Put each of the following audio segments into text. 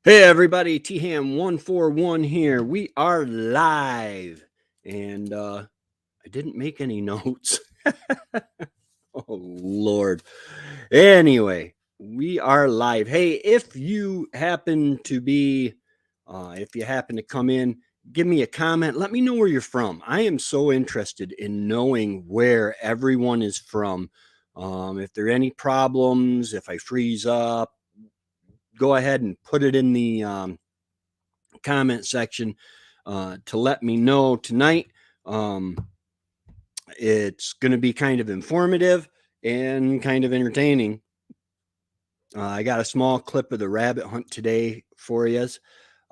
Hey everybody, T-Ham141 here. We are live. And I didn't make any notes. Oh Lord. Anyway, we are live. Hey, if you happen to come in, give me a comment. Let me know where you're from. I am so interested in knowing where everyone is from. If there are any problems, if I freeze up, go ahead and put it in the comment section to let me know tonight. It's going to be kind of informative and kind of entertaining. I got a small clip of the rabbit hunt today for you.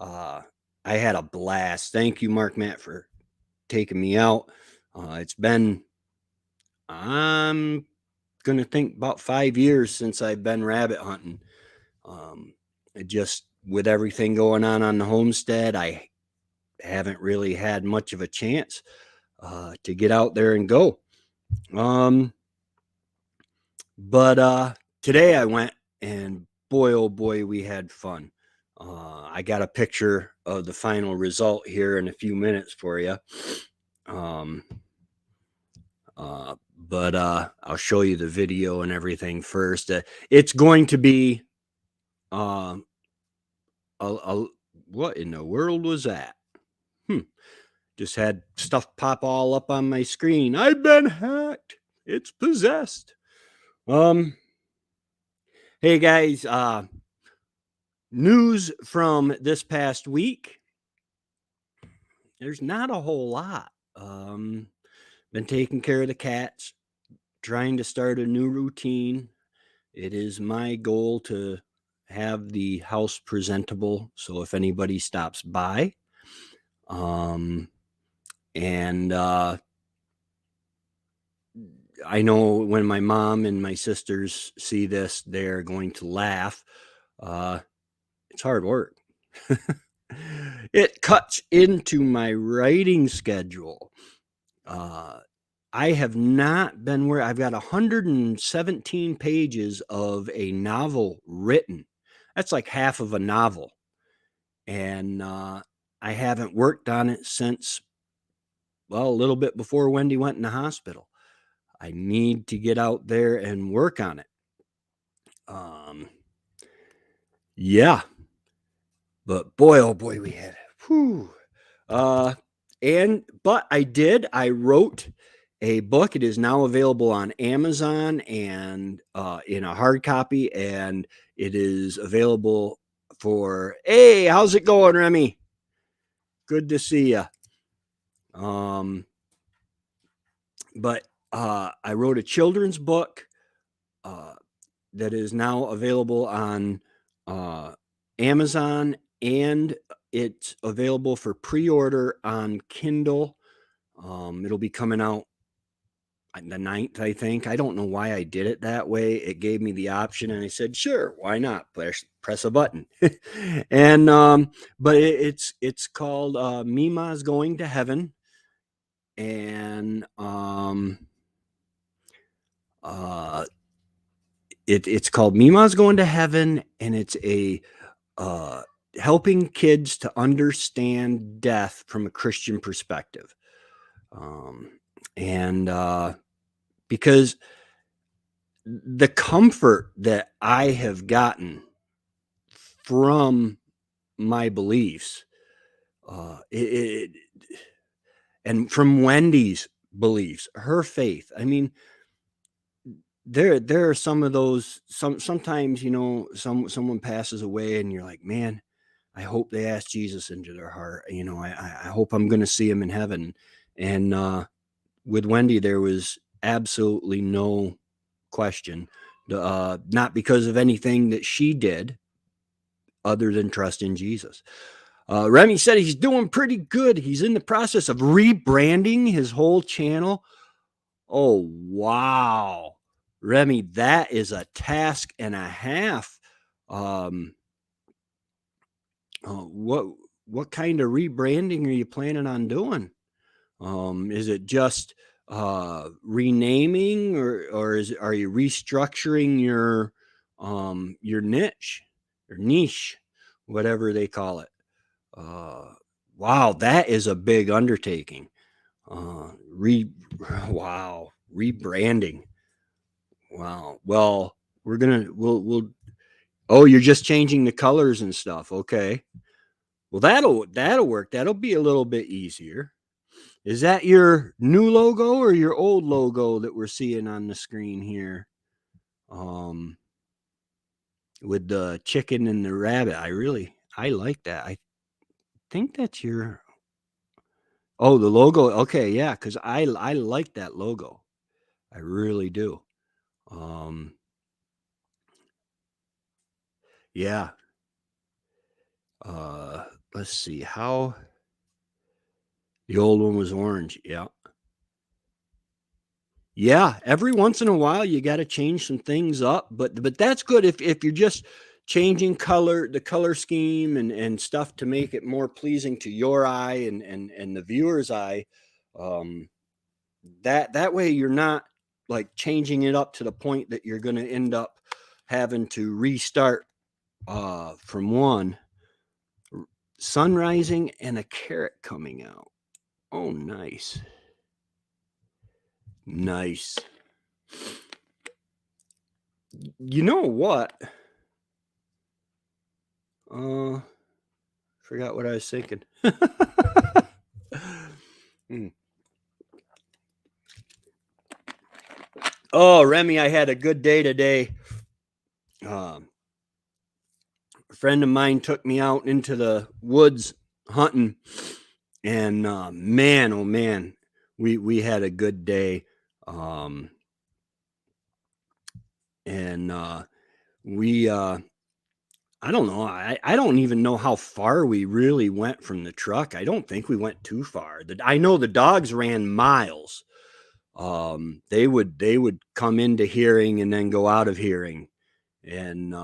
I had a blast. Thank you, Mark Matt, for taking me out. It's been, I'm going to think about 5 years since I've been rabbit hunting. Just with everything going on the homestead, I haven't really had much of a chance to get out there and go. But today I went, and boy, oh boy, we had fun. I got a picture of the final result here in a few minutes for you. But I'll show you the video and everything first. It's going to be what in the world was that? Just had stuff pop all up on my screen. I've been hacked. It's possessed. Hey guys, news from this past week. There's not a whole lot. Been taking care of the cats, trying to start a new routine. It is my goal to have the house presentable, so if anybody stops by, and I know when my mom and my sisters see this, they're going to laugh. It's hard work. It cuts into my writing schedule. I have not been where I've got 117 pages of a novel written. That's like half of a novel. And I haven't worked on it since, well, a little bit before Wendy went in the hospital. I need to get out there and work on it. Yeah. But boy, oh boy, we had it. Whew. But I wrote a book. It is now available on Amazon and in a hard copy, and it is available for, hey, how's it going, Remy? Good to see you. But I wrote a children's book that is now available on Amazon, and it's available for pre-order on Kindle. It'll be coming out the 9th, I think. I don't know why I did it that way. It gave me the option, and I said, sure, why not? Press a button. And but it's called Mima's Going to Heaven, and it's called Mima's Going to Heaven, and it's a helping kids to understand death from a Christian perspective. And because the comfort that I have gotten from my beliefs, and from Wendy's beliefs, her faith. I mean, there are some of those. Sometimes someone passes away, and you're like, man, I hope they ask Jesus into their heart. I hope I'm going to see him in heaven. And with Wendy, there was absolutely no question, not because of anything that she did other than trust in Jesus. Remy said he's doing pretty good. He's in the process of rebranding his whole channel. Oh, wow. Remy, that is a task and a half. What kind of rebranding are you planning on doing? Is it just renaming, or are you restructuring your niche or niche? whatever they call it. Uh, wow, that is a big undertaking. Uh, re, wow, rebranding. Wow. Well, we'll. Oh, you're just changing the colors and stuff. Okay. Well, that'll work. That'll be a little bit easier. Is that your new logo or your old logo that we're seeing on the screen here? Um, with the chicken and the rabbit. I like that. I think that's your. Oh, the logo. Okay, yeah, because I like that logo. I really do. Um, yeah. Uh, let's see how the old one was orange. Yeah. Yeah, every once in a while you got to change some things up, but that's good if you're just changing the color scheme and stuff to make it more pleasing to your eye and the viewer's eye. Um, that way you're not like changing it up to the point that you're going to end up having to restart from one. Sun rising and a carrot coming out. Oh, nice. Nice. You know what? Uh, Forgot what I was thinking. Mm. Oh, Remy, I had a good day today. Um, a friend of mine took me out into the woods hunting, and man, oh man, we had a good day. Um, and we I don't know. I don't even know how far we really went from the truck. I don't think we went too far. I know the dogs ran miles. They would come into hearing and then go out of hearing, and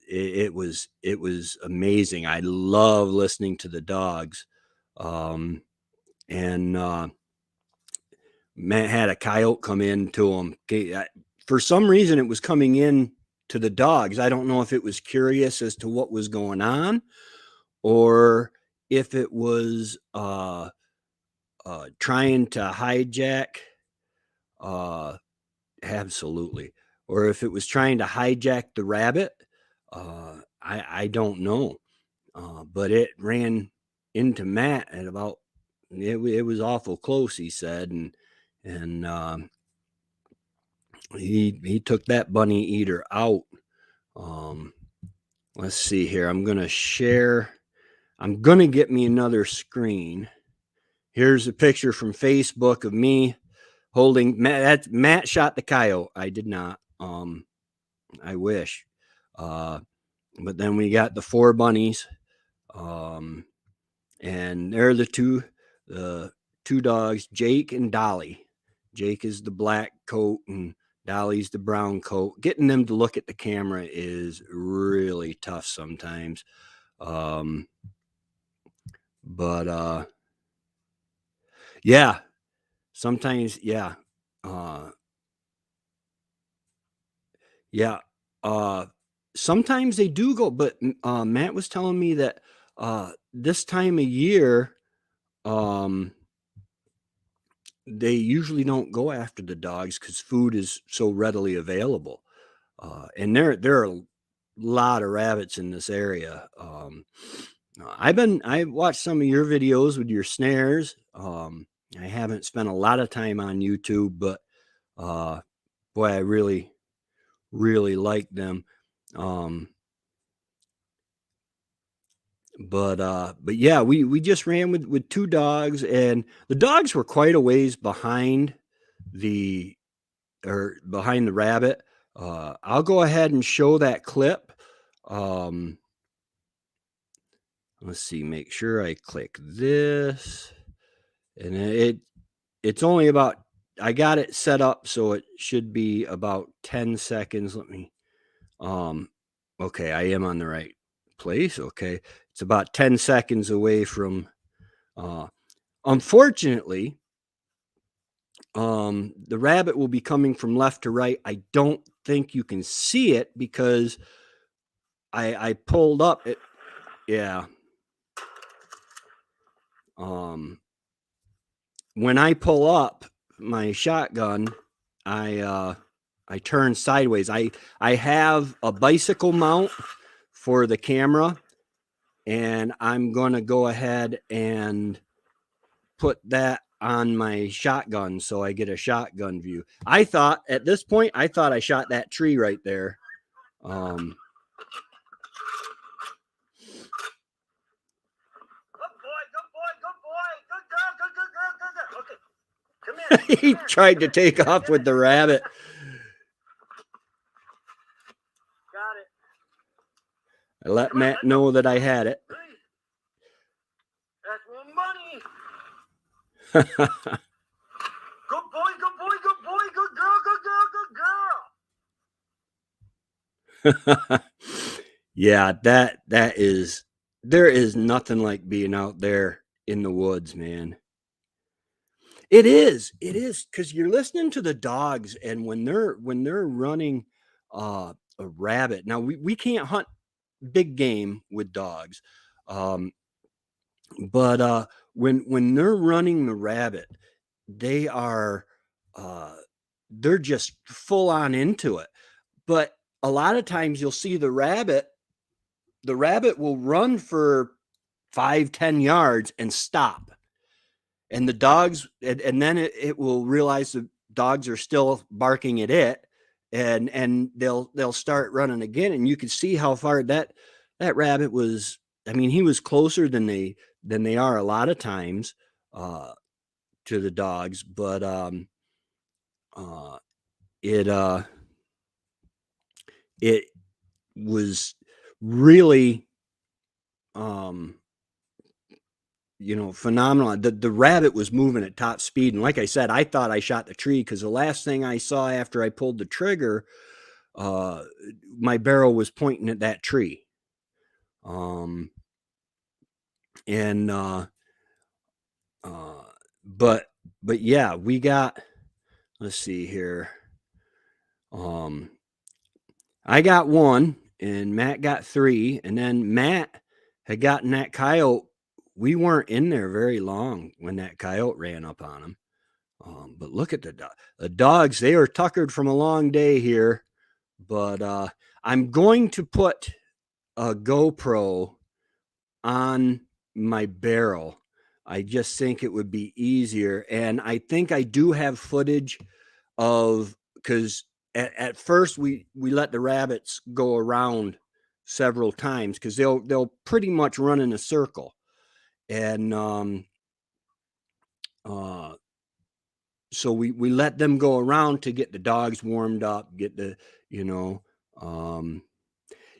it was amazing. I love listening to the dogs. Um, and Matt had a coyote come in to him. For some reason, it was coming in to the dogs. I don't know if it was curious as to what was going on, or if it was trying to hijack. Uh, Absolutely, or if it was trying to hijack the rabbit. I don't know. But it ran into Matt at about it was awful close, he said, and he took that bunny eater out. Um, let's see here. I'm gonna share. I'm gonna get me another screen. Here's a picture from Facebook of me holding Matt. Matt shot the coyote. I did not. I wish. Uh, but then we got the 4 bunnies. And they're the two dogs, Jake and Dolly. Jake is the black coat and Dolly's the brown coat. Getting them to look at the camera is really tough sometimes. Um, but yeah, sometimes, yeah. Uh, yeah. Uh, Sometimes they do go, but Matt was telling me that this time of year, um, they usually don't go after the dogs because food is so readily available. And there are a lot of rabbits in this area. I watched some of your videos with your snares. I haven't spent a lot of time on YouTube, but uh, boy, I really like them. Um, but yeah, we just ran with 2 dogs, and the dogs were quite a ways the behind the rabbit. I'll go ahead and show that clip. Um, let's see, make sure I click this, and it's only about. I got it set up so it should be about 10 seconds. Let me. Um, okay, I am on the right place. Okay, it's about 10 seconds away from. Uh, Unfortunately, the rabbit will be coming from left to right. I don't think you can see it because I pulled up it. Yeah. When I pull up my shotgun, I turn sideways. I have a bicycle mount for the camera, and I'm going to go ahead and put that on my shotgun so I get a shotgun view. I thought at this point, I thought I shot that tree right there. He tried to take off with the rabbit. Got it. I let Matt know that I had it. That's more money. Good boy, good boy, good boy, good girl, good girl, good girl. Yeah, that is, there is nothing like being out there in the woods, man. It is because you're listening to the dogs, and when they're running a rabbit. Now we can't hunt big game with dogs, but when they're running the rabbit, they are they're just full on into it. But a lot of times you'll see the rabbit will run for 5-10 yards and stop, and the dogs, and then it will realize the dogs are still barking at it, and they'll start running again, and you can see how far that rabbit was. I mean, he was closer than they are a lot of times to the dogs, but it it was really phenomenal. The rabbit was moving at top speed, and like I said, I thought I shot the tree because the last thing I saw after I pulled the trigger, my barrel was pointing at that tree. And but yeah, we got, let's see here. I got one, and Matt got three, and then Matt had gotten that coyote. We weren't in there very long when that coyote ran up on him. But look at the dogs. They are tuckered from a long day here. But I'm going to put a GoPro on my barrel. I just think it would be easier. And I think I do have footage of, because at first we let the rabbits go around several times because they'll pretty much run in a circle. And so we let them go around to get the dogs warmed up, get the,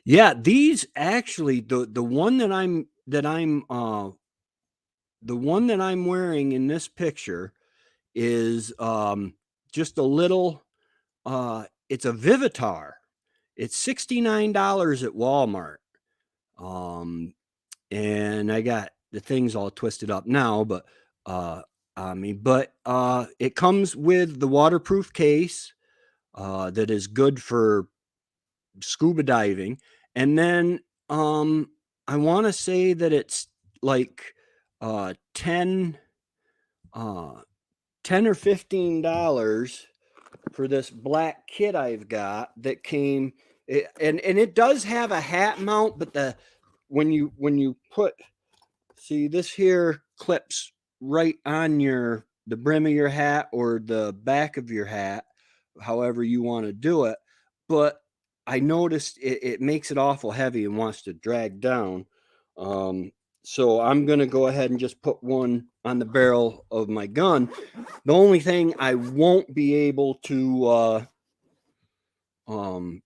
yeah, these actually, the one that I'm the one that I'm wearing in this picture is just a little, it's a Vivitar. It's $69 at Walmart. And I got the things all twisted up now, but it comes with the waterproof case that is good for scuba diving. And then I want to say that it's like 10 or $15 for this black kit I've got that came, and it does have a hat mount, but when you put, see, this here clips right on the brim of your hat or the back of your hat, however you want to do it. But I noticed it makes it awful heavy and wants to drag down. So I'm going to go ahead and just put one on the barrel of my gun. The only thing I won't be able to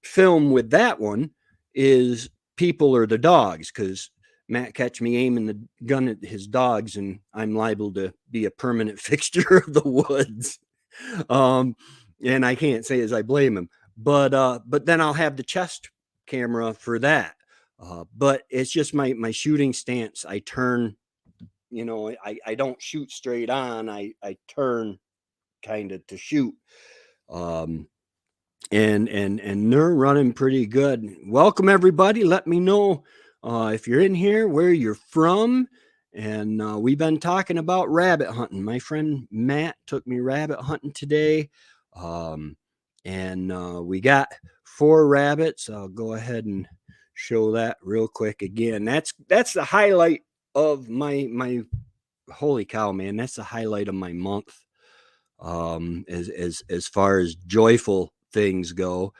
film with that one is people or the dogs, because Matt catch me aiming the gun at his dogs, and I'm liable to be a permanent fixture of the woods. And I can't say as I blame him, but then I'll have the chest camera for that. But it's just my shooting stance. I turn, I don't shoot straight on. I turn kind of to shoot. and they're running pretty good. Welcome everybody. Let me know if you're in here, where you're from. And we've been talking about rabbit hunting. My friend Matt took me rabbit hunting today. And we got 4 rabbits. I'll go ahead and show that real quick again. That's the highlight of my holy cow, man. That's the highlight of my month. As far as joyful things go,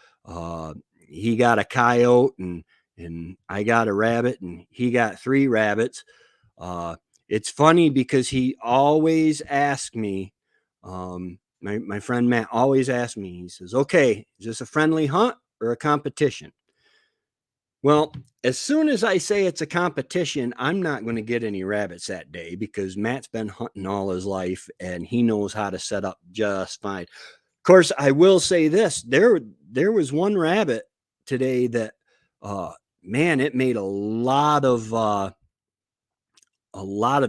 he got a coyote and I got a rabbit, and he got 3 rabbits. It's funny because he always asks me, my friend Matt always asks me, he says, okay, is this a friendly hunt or a competition? Well, as soon as I say it's a competition, I'm not going to get any rabbits that day because Matt's been hunting all his life and he knows how to set up just fine. Of course, I will say this, there was one rabbit today that man, it made a lot of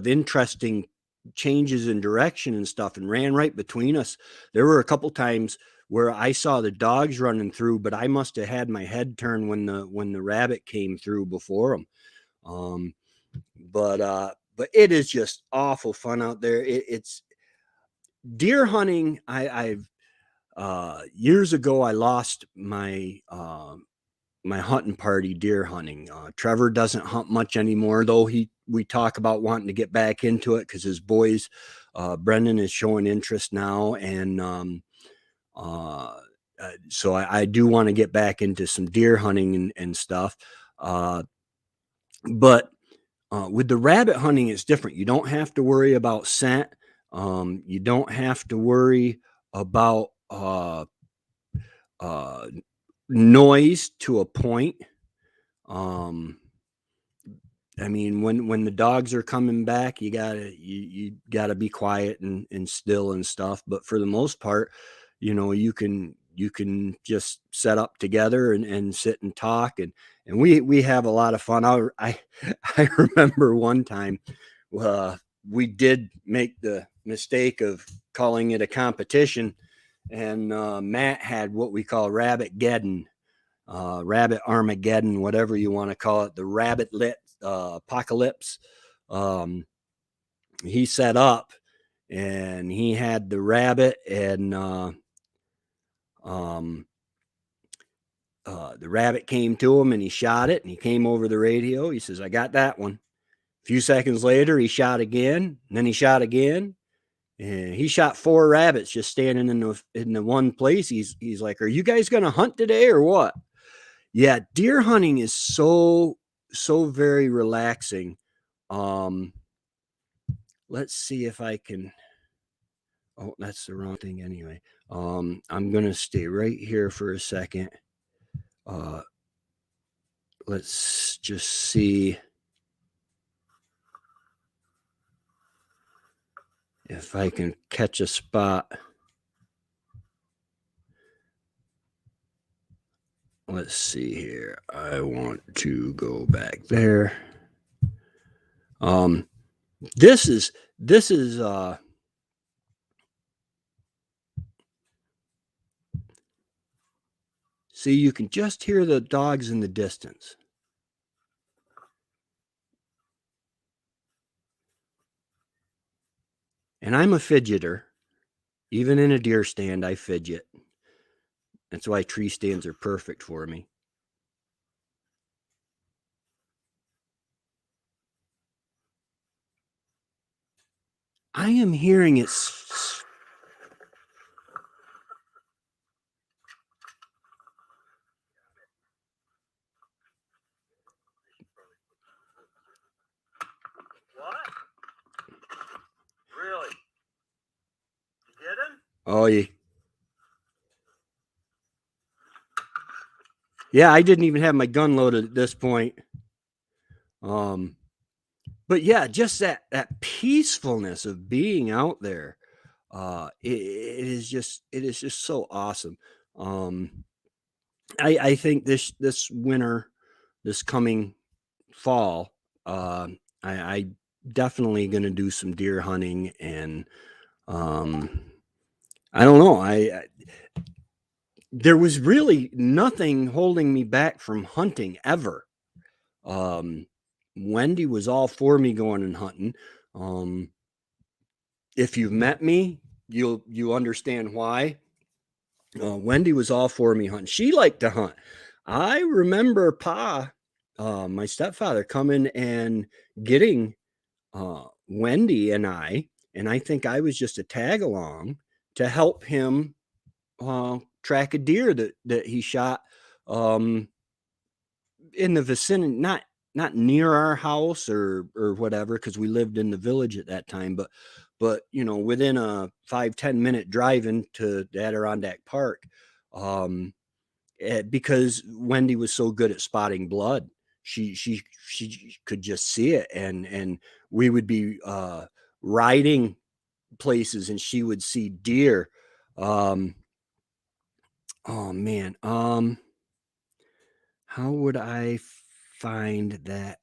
interesting changes in direction and stuff and ran right between us. There were a couple times where I saw the dogs running through, but I must have had my head turned when the rabbit came through before him. But it is just awful fun out there. It's deer hunting. I've years ago I lost my my hunting party deer hunting. Trevor doesn't hunt much anymore, though we talk about wanting to get back into it because his boys, Brendan is showing interest now, and so I do want to get back into some deer hunting and stuff. But with the rabbit hunting, it's different. You don't have to worry about scent. You don't have to worry about noise to a point. I mean, when the dogs are coming back, you gotta be quiet and still and stuff. But for the most part, you can just set up together and sit and talk, and we have a lot of fun. I I remember one time we did make the mistake of calling it a competition, and Matt had what we call rabbit geddon, rabbit Armageddon, whatever you want to call it, the rabbit lit apocalypse. He set up and he had the rabbit, and the rabbit came to him and he shot it, and he came over the radio. He says, I got that one. A few seconds later, he shot again, and then he shot again. And he shot 4 rabbits just standing in the one place. He's like, are you guys going to hunt today or what? Yeah, deer hunting is so very relaxing. Let's see if I can. Oh, that's the wrong thing anyway. I'm gonna stay right here for a second. Let's just see if I can catch a spot. Let's see here. I want to go back there. This is see, you can just hear the dogs in the distance. And I'm a fidgeter. Even in a deer stand, I fidget. That's why tree stands are perfect for me. I am hearing it. What? Really? You get him? Oh, yeah, I didn't even have my gun loaded at this point. But yeah, just that peacefulness of being out there. It is just so awesome. I think this winter, this coming fall, I definitely going to do some deer hunting, and I don't know. there was really nothing holding me back from hunting ever. Wendy was all for me going and hunting. Um, if you've met me, you understand why. Wendy was all for me hunting. She liked to hunt. I remember my stepfather, coming and getting Wendy and I think I was just a tag along to help him track a deer that he shot um, in the vicinity, not near our house or whatever, because we lived in the village at that time, but within a 5-10 minute driving to the Adirondack Park, because Wendy was so good at spotting blood. She could just see it, and we would be riding places, and she would see deer. Um, oh man, how would I find that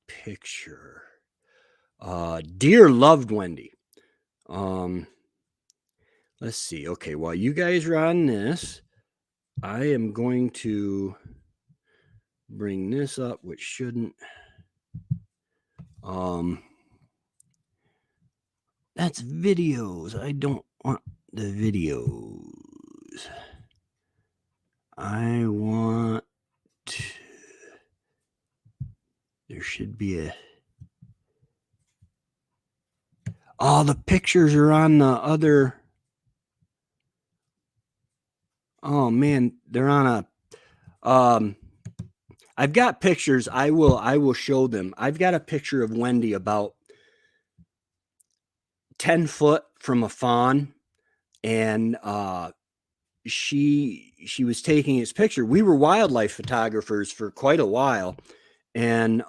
picture? Deer loved Wendy. Um, let's see. Okay, while you guys are on this, I am going to bring this up, which shouldn't. That's videos. I don't want the videos. I want. There should be a. Oh, the pictures are on the other. Oh man, they're on a. I've got pictures. I will show them. I've got a picture of Wendy about 10 foot from a fawn, and she was taking his picture. We were wildlife photographers for quite a while, and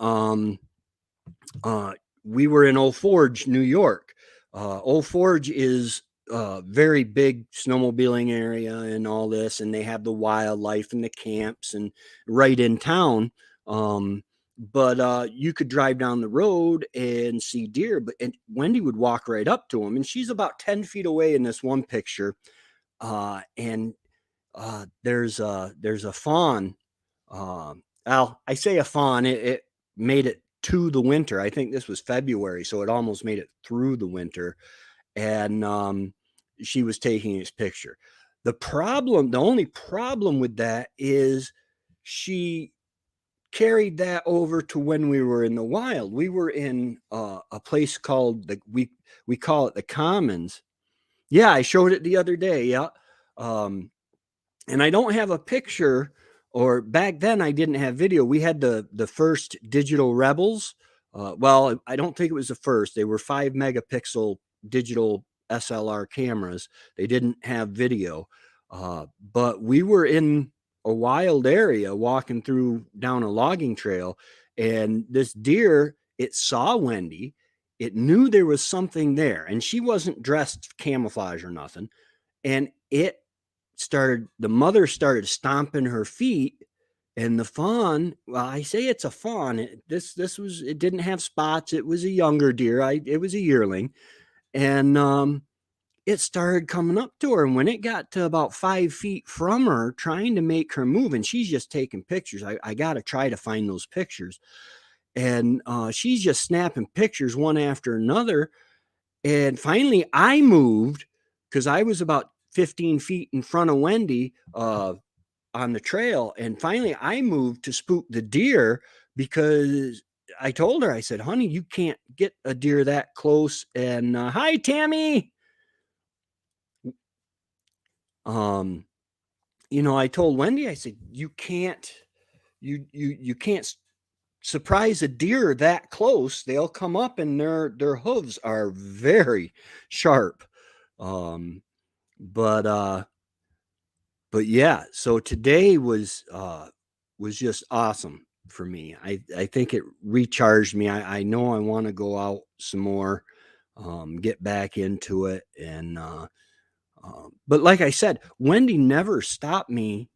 we were in Old Forge, New York. Old Forge is a very big snowmobiling area and all this, and they have the wildlife and the camps and right in town. But you could drive down the road and see deer, and Wendy would walk right up to them, and she's about 10 feet away in this one picture. And there's a fawn. Well, I say a fawn. It made it to the winter. I think this was February, so it almost made it through the winter. And she was taking his picture. The only problem with that is she carried that over to when we were in the wild. We were in a place called we call it the Commons. Yeah, I showed it the other day. Yeah. And I don't have a picture, or back then I didn't have video. We had the first digital Rebels. Well, I don't think it was the first. They were 5 megapixel digital SLR cameras. They didn't have video. But we were in a wild area walking through down a logging trail, and this deer, it saw Wendy. It knew there was something there, and she wasn't dressed camouflage or nothing. And the mother started stomping her feet, and the fawn, well, I say it's a fawn. It didn't have spots. It was a younger deer. It was a yearling. And it started coming up to her. And when it got to about 5 feet from her, trying to make her move, and she's just taking pictures. I got to try to find those pictures. And she's just snapping pictures one after another. And finally, I moved because I was about 15 feet in front of Wendy on the trail. And finally, I moved to spook the deer, because I told her, I said, honey, you can't get a deer that close. And hi, Tammy. I told Wendy, I said, you can't surprise a deer that close. They'll come up, and their hooves are very sharp. But yeah, so today was just awesome for me. I think it recharged me. I know I want to go out some more, get back into it. But like I said, Wendy never stopped me.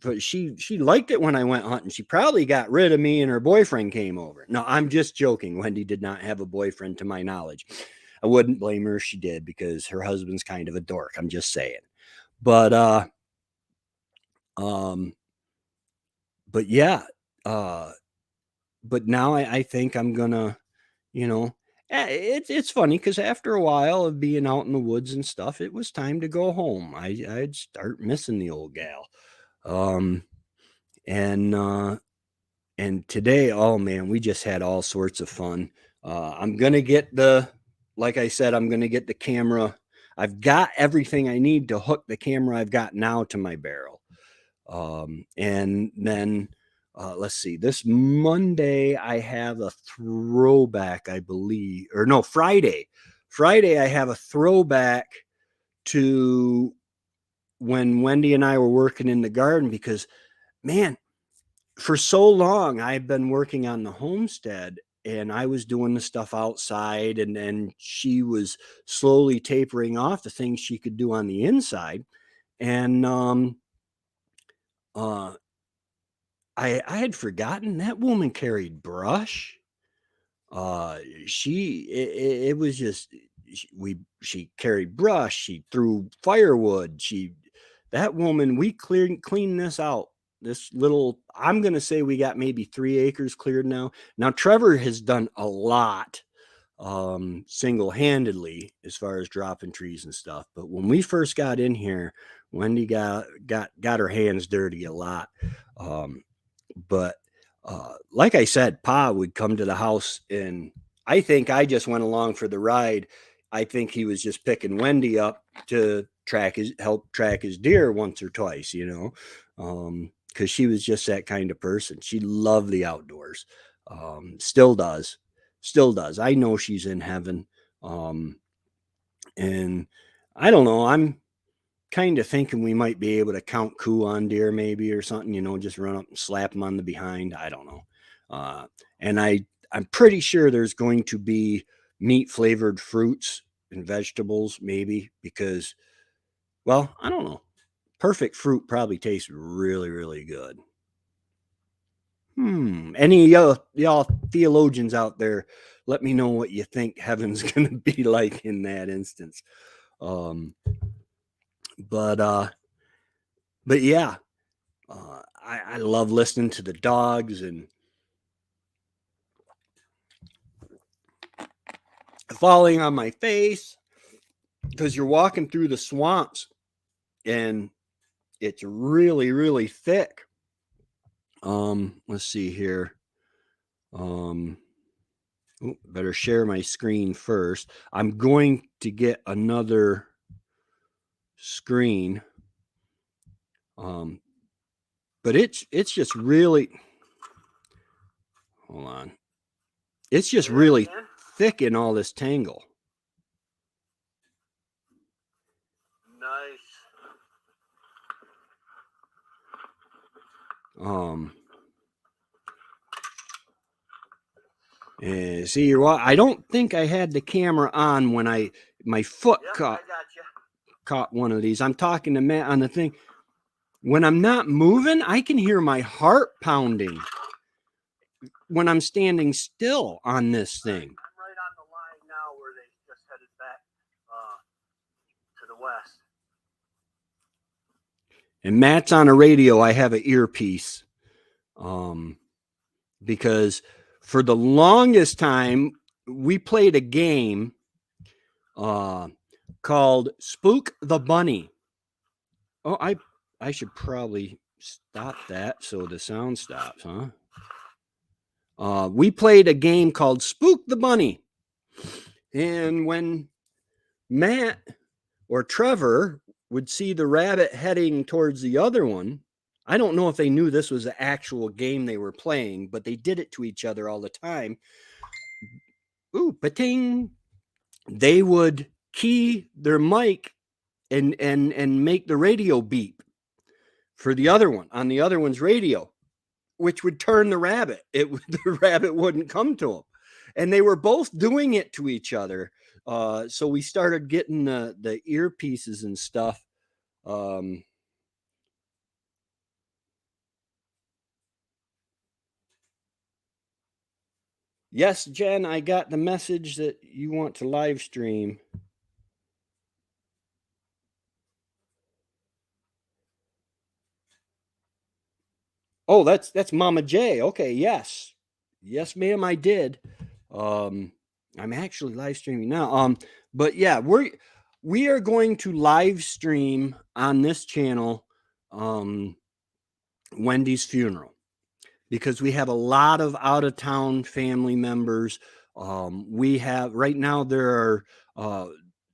But she liked it when I went hunting. She probably got rid of me and her boyfriend came over. No, I'm just joking. Wendy did not have a boyfriend, to my knowledge. I wouldn't blame her if she did, because her husband's kind of a dork. I'm just saying. But But yeah, but now I think I'm gonna, you know, it's funny because after a while of being out in the woods and stuff, it was time to go home. I'd start missing the old gal. Um, and and today, oh man, we just had all sorts of fun. I'm gonna get like I said, I'm gonna get the camera. I've got everything I need to hook the camera I've got now to my barrel. And then let's see, this Monday I have a throwback, I believe, or no, Friday. Friday I have a throwback to when Wendy and I were working in the garden because man, for so long I've been working on the homestead and I was doing the stuff outside and then she was slowly tapering off the things she could do on the inside. And uh I had forgotten that woman carried brush. Uh, it was just she carried brush. She threw firewood. That woman we cleaned this out. This little I'm gonna say we got maybe 3 acres cleared now. Now Trevor has done a lot single-handedly as far as dropping trees and stuff. But when we first got in here, Wendy got her hands dirty a lot. Um, but like I said, Pa would come to the house, and I think I just went along for the ride. I think he was just picking Wendy up to help track his deer once or twice, because she was just that kind of person. She loved the outdoors, still does, still does. I know she's in heaven, and I don't know. I'm kind of thinking we might be able to count coup on deer maybe or something, just run up and slap them on the behind. I don't know. Uh, and I'm pretty sure there's going to be meat flavored fruits and vegetables maybe because, well, I don't know. Perfect fruit probably tastes really, really good. Any of y'all theologians out there, let me know what you think heaven's going to be like in that instance. Um, but yeah, I love listening to the dogs and falling on my face because you're walking through the swamps and it's really, really thick. Let's see here. Better share my screen first. I'm going to get another screen. But it's just really, hold on. It's just really thick in all this tangle. Nice. See, I don't think I had the camera on when my foot caught one of these. I'm talking to Matt on the thing. When I'm not moving, I can hear my heart pounding when I'm standing still on this thing. I'm right on the line now where they just headed back to the west. And Matt's on a radio. I have an earpiece. Because for the longest time, we played a game called Spook the Bunny. Oh, I should probably stop that so the sound stops, huh? We played a game called Spook the Bunny. And when Matt or Trevor would see the rabbit heading towards the other one, I don't know if they knew this was the actual game they were playing, but they did it to each other all the time. Ooh, pating. They would key their mic and make the radio beep for the other one on the other one's radio, which would turn the rabbit. The rabbit wouldn't come to them, and they were both doing it to each other. So we started getting the earpieces and stuff. Yes, Jen, I got the message that you want to live stream. Oh, that's Mama J. Okay, yes. Yes, ma'am, I did. I'm actually live streaming now. But yeah, we are going to live stream on this channel Wendy's funeral, because we have a lot of out of town family members. We have right now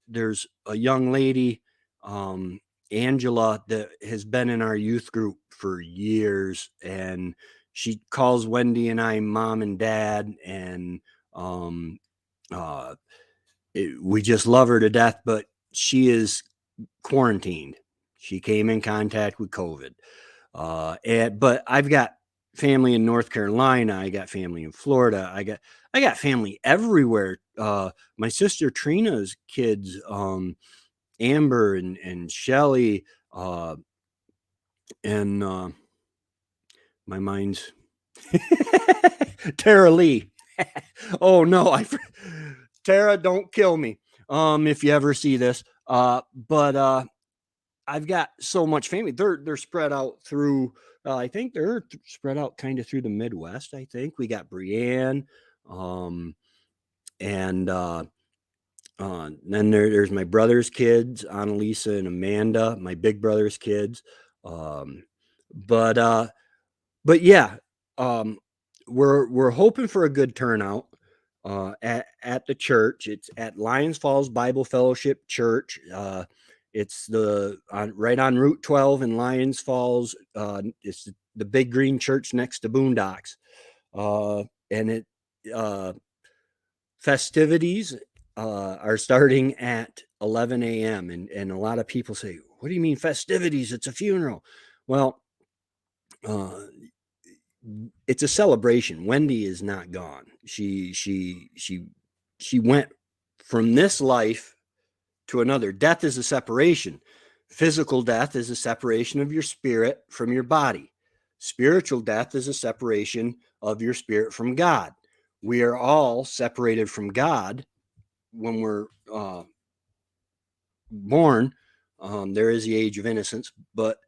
there's a young lady, Angela, that has been in our youth group for years, and she calls Wendy and I mom and dad, and um, uh, we just love her to death. But she is quarantined. She came in contact with COVID. But I've got family in North Carolina. I got family in Florida. I got family everywhere. My sister Trina's kids, Amber and Shelly, and my mind's Tara Lee. Oh no, Tara, don't kill me. If you ever see this. But I've got so much family. They're spread out through. I think they're spread out kind of through the Midwest. I think we got Brienne, and then there's my brother's kids, Annalisa and Amanda, my big brother's kids. Um, but but yeah, um, we're hoping for a good turnout at the church. It's at Lions Falls Bible Fellowship Church. It's right on Route 12 in Lions Falls. It's the big green church next to Boondocks, and it festivities are starting at 11 a.m. And a lot of people say, "What do you mean festivities? It's a funeral." Well, uh, it's a celebration. Wendy is not gone. She went from this life to another. Death is a separation. Physical death is a separation of your spirit from your body. Spiritual death is a separation of your spirit from God. We are all separated from God when we're born. There is the age of innocence, but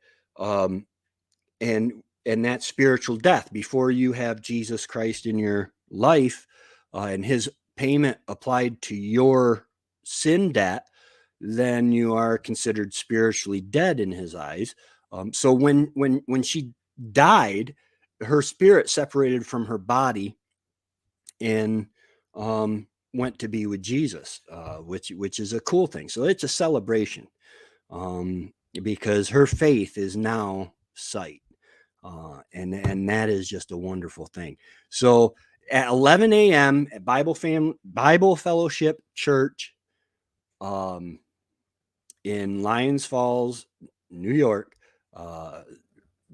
and that spiritual death before you have Jesus Christ in your life, and his payment applied to your sin debt, then you are considered spiritually dead in his eyes. So when she died, her spirit separated from her body and went to be with Jesus, which is a cool thing. So it's a celebration, because her faith is now sight. And that is just a wonderful thing. So at 11 a.m. at Bible Fellowship Church, in Lions Falls, New York,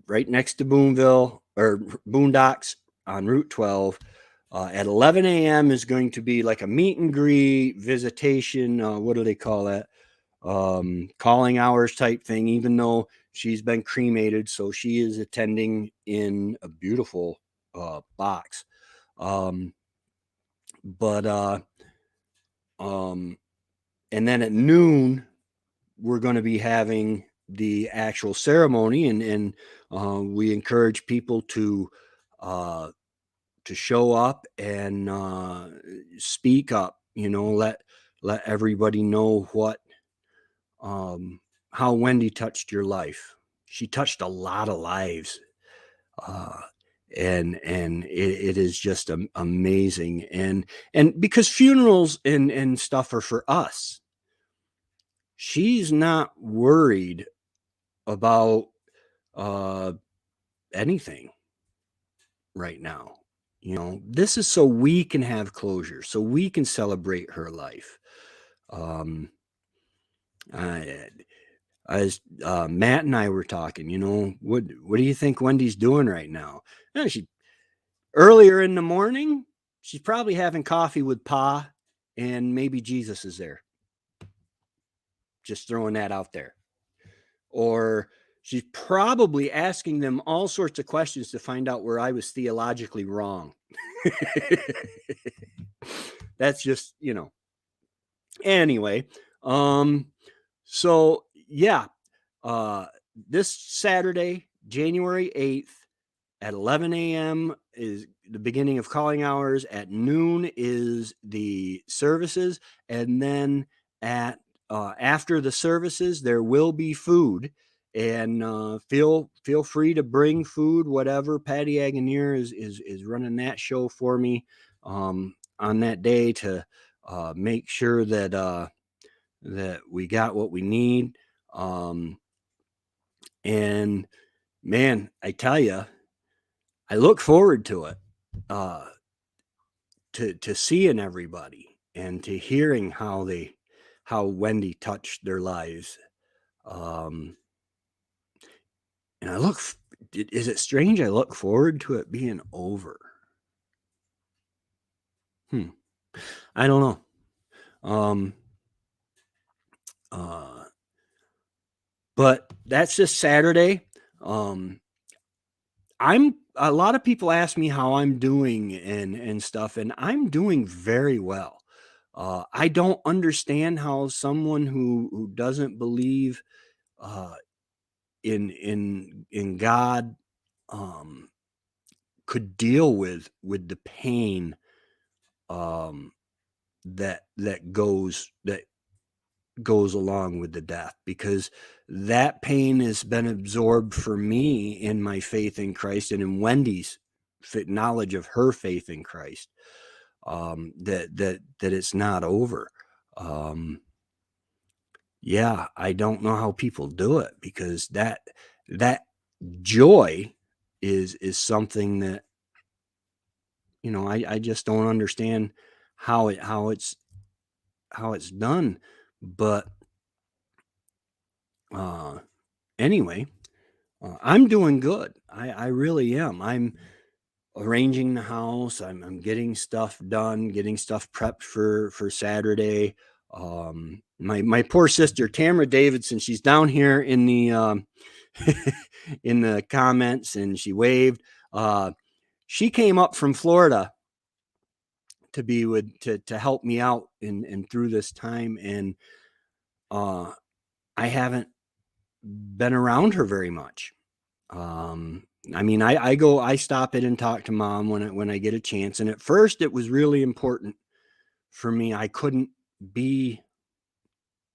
right next to Boonville or Boondocks on Route 12. At 11 a.m. is going to be like a meet and greet visitation. What do they call that? Calling hours type thing, even though she's been cremated. So she is attending in a beautiful box. But and then at noon, we're going to be having the actual ceremony, and we encourage people to show up and speak up. Let everybody know how Wendy touched your life. She touched a lot of lives, uh, and it is just amazing. And because funerals and stuff are for us, she's not worried about anything right now. This is so we can have closure, so we can celebrate her life. I, as Matt and I were talking, what do you think Wendy's doing right now? She earlier in the morning, she's probably having coffee with Pa, and maybe Jesus is there. Just throwing that out there. Or she's probably asking them all sorts of questions to find out where I was theologically wrong. That's just, Anyway, so yeah, this Saturday, January 8th, at 11 a.m. is the beginning of calling hours. At noon is the services, and then at after the services, there will be food. And feel free to bring food, whatever. Patty Agonier is running that show for me on that day to make sure that that we got what we need. And man, I tell you, I look forward to it, uh, to seeing everybody and to hearing how Wendy touched their lives. Um, and is it strange? I look forward to it being over. I don't know. Um, uh, but that's just Saturday. Um, a lot of people ask me how I'm doing and stuff, and I'm doing very well. I don't understand how someone who doesn't believe uh, in God um, could deal with the pain um, that goes along with the death, because that pain has been absorbed for me in my faith in Christ and in Wendy's knowledge of her faith in Christ. That it's not over. Yeah, I don't know how people do it, because that joy is something that, I just don't understand how it's done. But anyway, I'm doing good. I really am. I'm arranging the house. I'm getting stuff done, getting stuff prepped for Saturday. My poor sister Tamara Davidson, she's down here in the in the comments, and she waved. She came up from Florida to be to help me out in through this time, and I haven't been around her very much. I mean, I stop in and talk to Mom when I get a chance. And at first it was really important for me. I couldn't be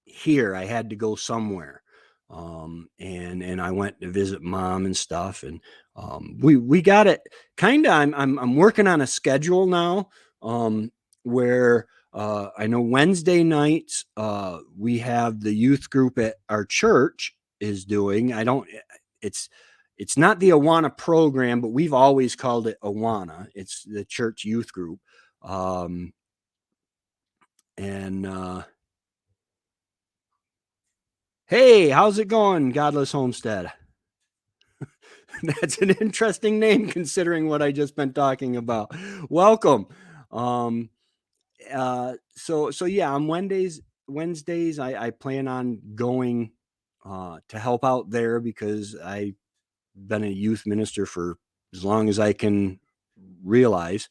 here. I had to go somewhere. And I went to visit Mom and stuff. And we got it kind of. I'm working on a schedule now, where I know Wednesday nights we have the youth group at our church is doing. I don't. It's not the Awana program, but we've always called it Awana. It's the church youth group. And hey, how's it going, Godless Homestead? That's an interesting name considering what I just been talking about. Welcome. So yeah, on Wednesdays I plan on going to help out there, because I've been a youth minister for as long as I can realize.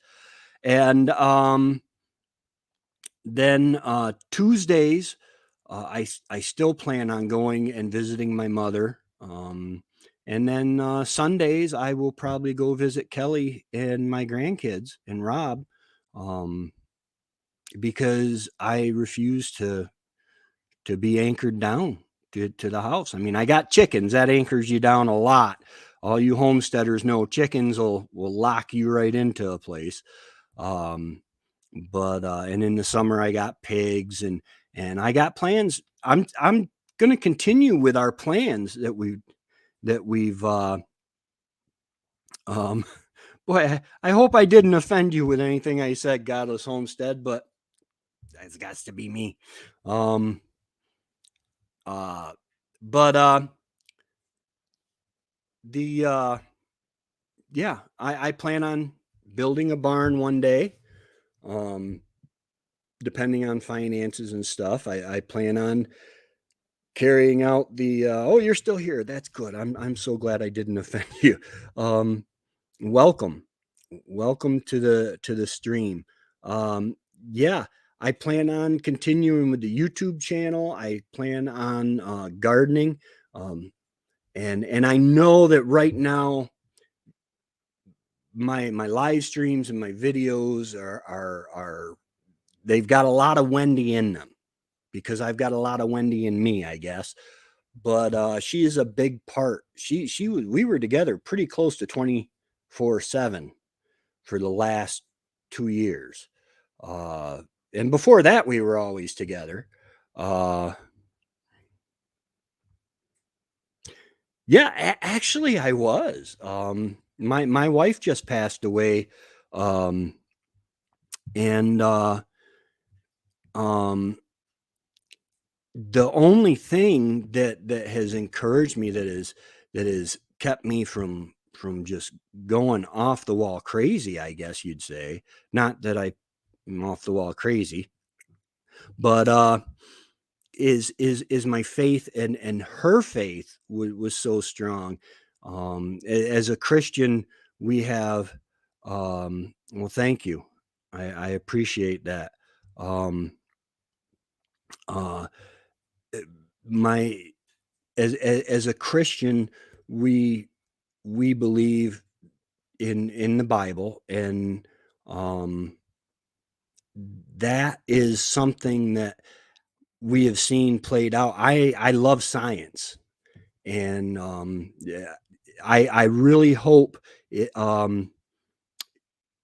And then Tuesdays, I still plan on going and visiting my mother. And then Sundays, I will probably go visit Kelly and my grandkids and Rob, um, because I refuse to be anchored down to the house. I mean, I got chickens that anchors you down a lot. All you homesteaders know chickens will lock you right into a place. Um, but and in the summer I got pigs, and I got plans. I'm going to continue with our plans that we've um boy, I hope I didn't offend you with anything I said, Godless Homestead, but that's got to be me. Um uh but the yeah, I plan on building a barn one day. Um Depending on finances and stuff. I plan on carrying out the oh, you're still here. That's good. I'm so glad I didn't offend you. Um welcome. Welcome to the stream. Um yeah, I plan on continuing with the YouTube channel. I plan on gardening. And I know that right now my live streams and my videos are they've got a lot of Wendy in them because I've got a lot of Wendy in me, I guess. But she is a big part. We were together pretty close to 24/7 for the last 2 years. And before that, we were always together. Uh, yeah, actually, I was. My wife just passed away, um, and um, the only thing that has encouraged me that has kept me from just going off the wall crazy, I guess you'd say. Not that I'm off the wall crazy, but is my faith, and her faith was so strong. As a Christian, we have well, thank you. I appreciate that. Um, uh, my as a Christian, we we believe in the Bible, and um, that is something that we have seen played out. I love science, and yeah, I really hope it,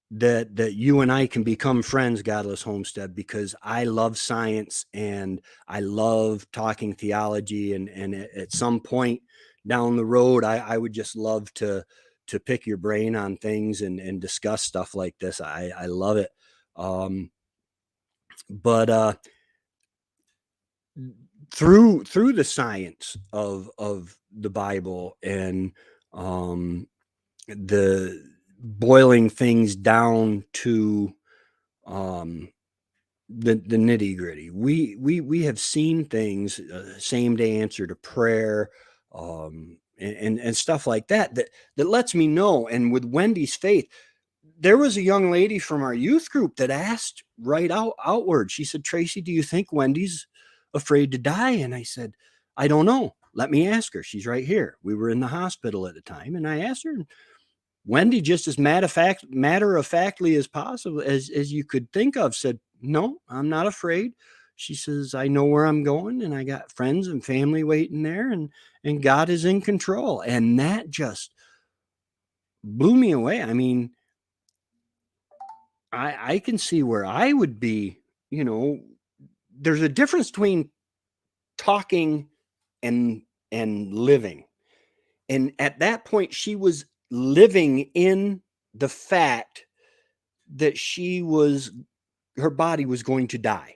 that you and I can become friends, Godless Homestead, because I love science and I love talking theology, and at some point down the road, I would just love to pick your brain on things and discuss stuff like this. I love it. Um, but through the science of the Bible, and um, the boiling things down to um, the nitty gritty. We have seen things, same day answer to prayer, and stuff like that that lets me know. And with Wendy's faith, there was a young lady from our youth group that asked right outward. She said, "Tracy, do you think Wendy's afraid to die?" And I said, "I don't know. Let me ask her. She's right here." We were in the hospital at the time, and I asked her, and Wendy, just as matter of factly as possible as you could think of, said, "No, I'm not afraid." She says, "I know where I'm going, and I got friends and family waiting there, and God is in control." And that just blew me away. I mean, I can see where I would be. You know, there's a difference between talking and living. And at that point, she was living in the fact that her body was going to die,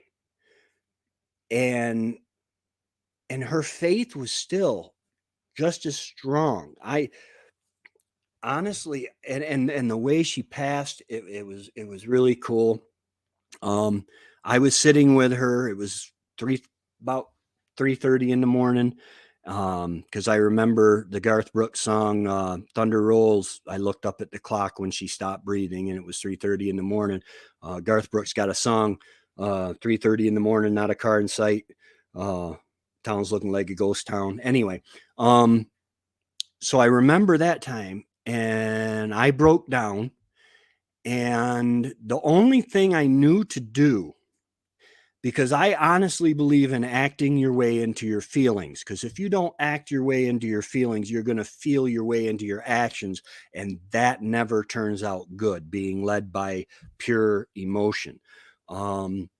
and her faith was still just as strong. I honestly, and the way she passed, it was really cool. um I was sitting with her. It was about 3:30 in the morning, because I remember the Garth Brooks song, Thunder Rolls. I looked up at the clock when she stopped breathing, and it was 3:30 in the morning. Garth Brooks got a song, 3:30 in the morning, not a car in sight. uh Town's looking like a ghost town. Anyway, um so I remember that time, and I broke down, and the only thing I knew to do, because I honestly believe in acting your way into your feelings. Because if you don't act your way into your feelings, you're going to feel your way into your actions. And that never turns out good, being led by pure emotion. Um,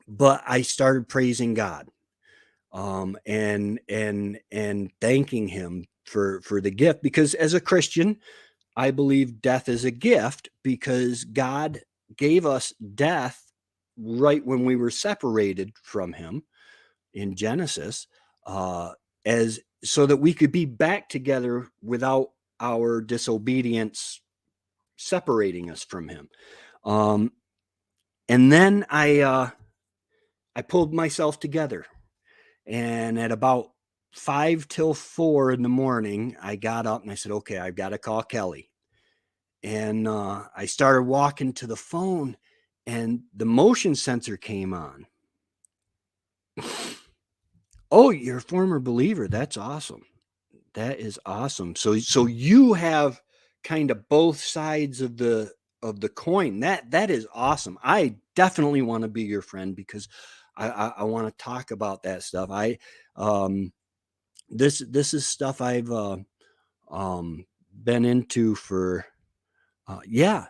but I started praising God, and thanking Him for the gift. Because as a Christian, I believe death is a gift, because God gave us death right when we were separated from Him in Genesis, uh, as so that we could be back together without our disobedience separating us from Him. Um, and then I pulled myself together, and at about 5 till 4 in the morning, I got up and I said, "Okay, I've got to call Kelly." And I started walking to the phone, and the motion sensor came on. "Oh, you're a former believer. That's awesome. That is awesome. So you have kind of both sides of the coin. That is awesome. I definitely want to be your friend because I want to talk about that stuff. This is stuff I've been into for yeah,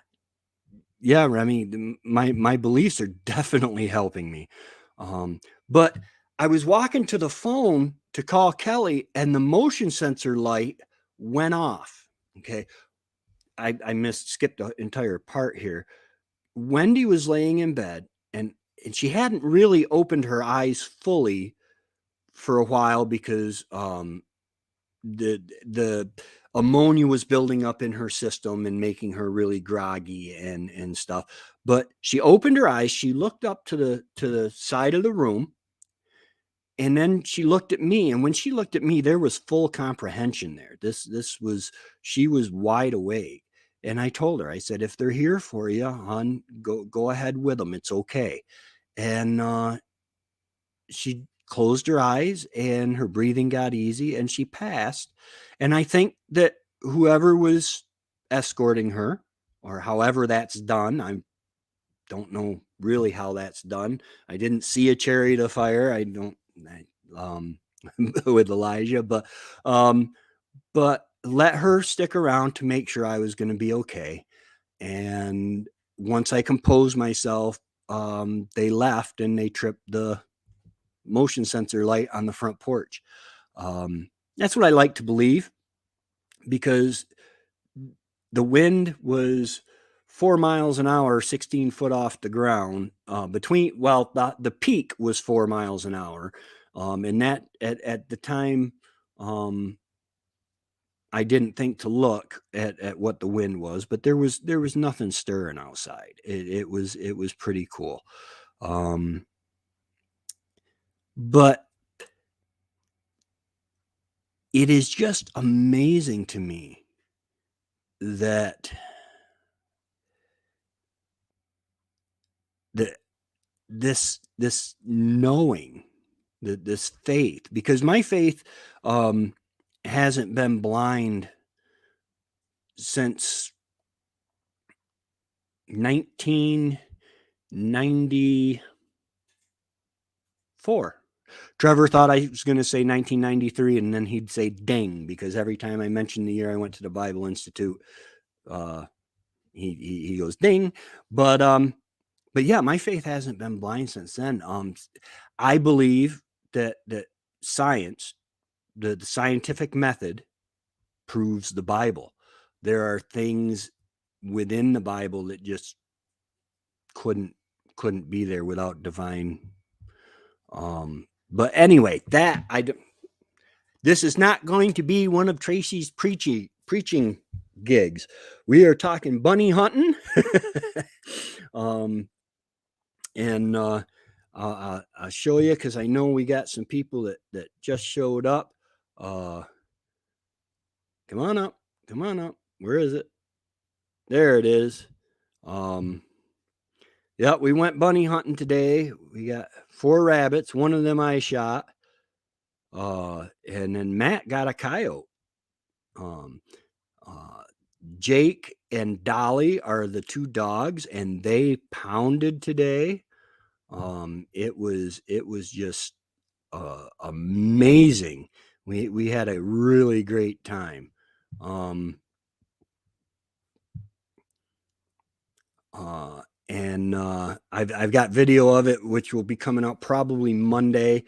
Remy. My beliefs are definitely helping me. But I was walking to the phone to call Kelly, and the motion sensor light went off. Okay, I skipped an entire part here. Wendy was laying in bed, and she hadn't really opened her eyes fully for a while because the ammonia was building up in her system and making her really groggy and stuff. But she opened her eyes. She looked up to the side of the room, and then she looked at me. And when she looked at me, there was full comprehension there. This was She was wide awake. And I told her, I said, if they're here for you, hon, go ahead with them. It's okay. And she closed her eyes and her breathing got easy and she passed. And I think that whoever was escorting her, or however that's done, I don't know really how that's done. I didn't see a chariot of fire. Um, with Elijah, but let her stick around to make sure I was going to be okay. And once I composed myself, they left and they tripped the motion sensor light on the front porch. That's what I like to believe, because the wind was 4 miles an hour, 16 foot off the ground. The peak was 4 miles an hour. And that at the time, I didn't think to look at what the wind was, but there was nothing stirring outside. It was pretty cool. But it is just amazing to me that this knowing, this faith, because my faith hasn't been blind since 1994. Trevor thought I was going to say 1993, and then he'd say ding, because every time I mentioned the year I went to the Bible Institute, he goes ding. But yeah, my faith hasn't been blind since then. I believe that science, the scientific method, proves the Bible. There are things within the Bible that just couldn't be there without divine. But anyway, this is not going to be one of Tracy's preaching gigs. We are talking bunny hunting. And I'll show you, because I know we got some people that just showed up. Come on up. Where is it? There it is. Yeah, we went bunny hunting today. We got 4 rabbits. One of them I shot. And then Matt got a coyote. Jake and Dolly are the 2 dogs, and they pounded today. It was just amazing. We had a really great time. And I've got video of it, which will be coming out probably Monday.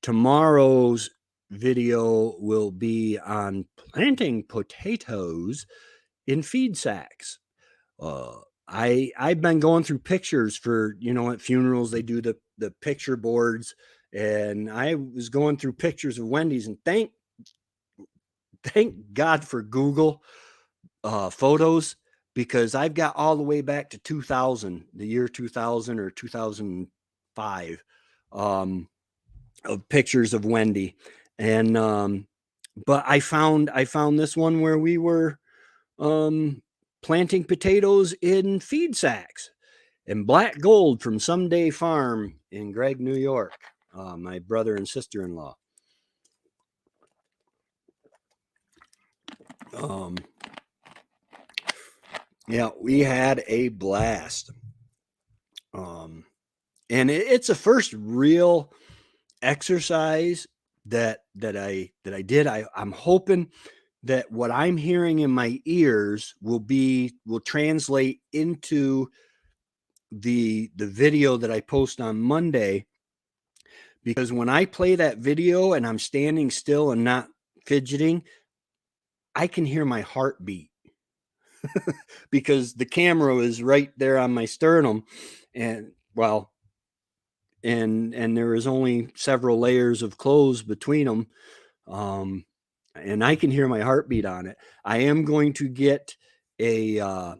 Tomorrow's video will be on planting potatoes in feed sacks. I've been going through pictures for, at funerals they do the picture boards, and I was going through pictures of Wendy's, and thank God for Google photos, because I've got all the way back to 2000, the year 2000 or 2005, of pictures of Wendy. And but I found this one where we were planting potatoes in feed sacks, and black gold from Someday Farm in Gregg, New York. My brother and sister-in-law. Yeah, we had a blast. And it's a first real exercise that I did. I'm hoping that what I'm hearing in my ears will translate into the video that I post on Monday, because when I play that video and I'm standing still and not fidgeting, I can hear my heartbeat because the camera is right there on my sternum, and well, and there is only several layers of clothes between them. Um, and I can hear my heartbeat on it. I am going to get a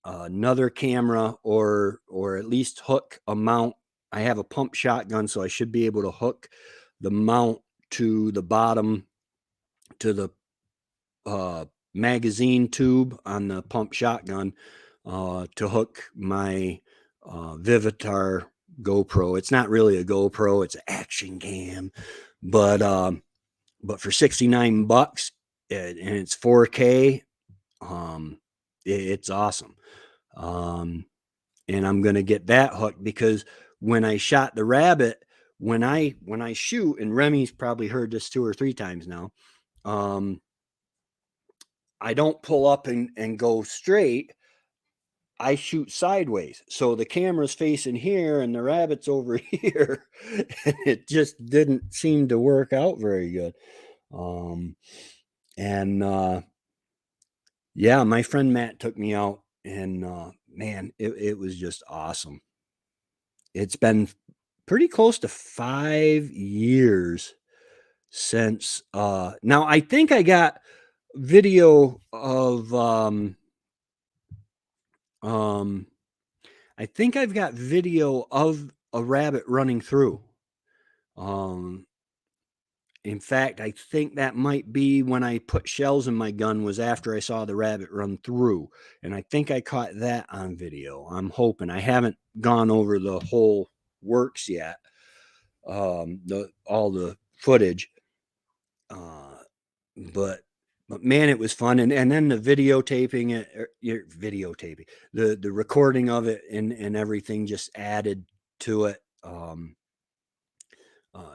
another camera, or at least hook a mount. I have a pump shotgun, so I should be able to hook the mount to the bottom, to the magazine tube on the pump shotgun, to hook my Vivitar GoPro. It's not really a GoPro; it's an action cam, but for $69 and it's 4K, it's awesome. And I'm gonna get that hooked because when I shot the rabbit, when I shoot, and Remy's probably heard this 2 or 3 times now, um, I don't pull up and go straight. I shoot sideways. So the camera's facing here and the rabbit's over here. And it just didn't seem to work out very good. Um, and Yeah, my friend Matt took me out, and man, it was just awesome. It's been pretty close to 5 years since now I think I got video of um I think I've got video of a rabbit running through. Um In fact, I think that might be when I put shells in my gun, was after I saw the rabbit run through, and I think I caught that on video. I'm hoping. I haven't gone over the whole works yet, the all the footage, uh, but man, it was fun, and then the videotaping it, videotaping, the recording of it and everything just added to it.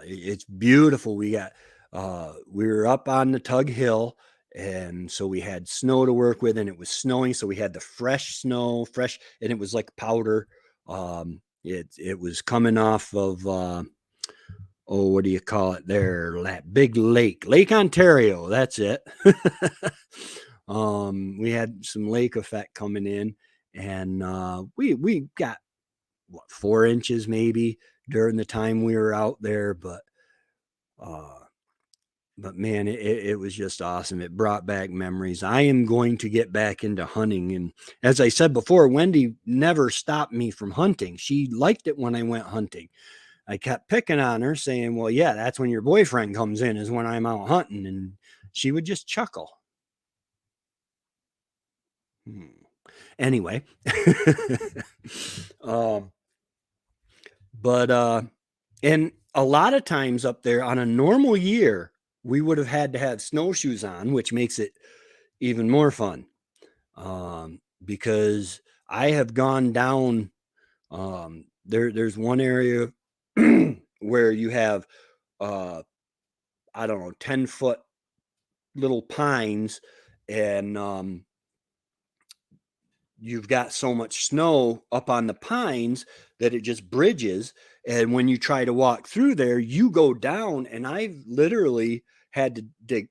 It's beautiful. We were up on the Tug Hill, and so we had snow to work with, and it was snowing. So we had the fresh snow, fresh, and it was like powder. It was coming off of oh, what do you call it there? That big Lake Ontario. That's it. We had some lake effect coming in, and we got what, 4 inches maybe during the time we were out there, uh, but man, it was just awesome. It brought back memories. I am going to get back into hunting. And as I said before, Wendy never stopped me from hunting. She liked it when I went hunting. I kept picking on her, saying, well, yeah, that's when your boyfriend comes in, is when I'm out hunting. And she would just chuckle. Hmm. Anyway, um, but and a lot of times up there on a normal year, we would have had to have snowshoes on, which makes it even more fun. Because I have gone down. There's one area where you have, uh, I don't know, 10-foot little pines, and you've got so much snow up on the pines that it just bridges. And when you try to walk through there, you go down. And I've literally had to dig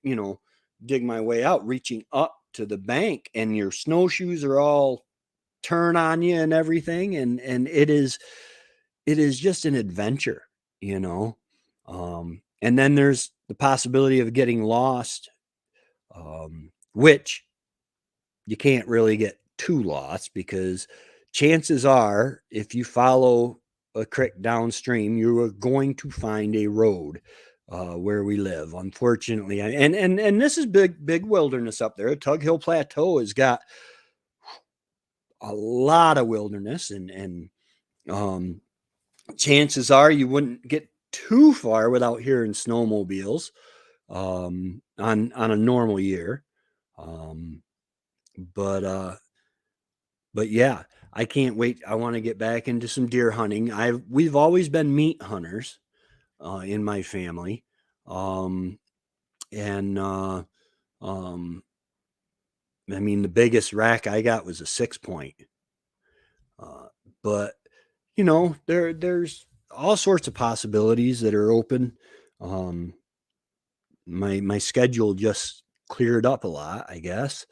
my way out, reaching up to the bank, and your snowshoes are all turn on you and everything. And it is just an adventure, you know. And then there's the possibility of getting lost, which you can't really get too lost, because chances are, if you follow a creek downstream, you are going to find a road where we live. Unfortunately, and this is big wilderness up there. Tug Hill Plateau has got a lot of wilderness, and um, chances are you wouldn't get too far without hearing snowmobiles on a normal year. Um, but but yeah, I can't wait. I want to get back into some deer hunting. We've always been meat hunters in my family. Um, and um, I mean, the biggest rack I got was a 6 point. Uh, but there's all sorts of possibilities that are open. Um, my schedule just cleared up a lot, I guess.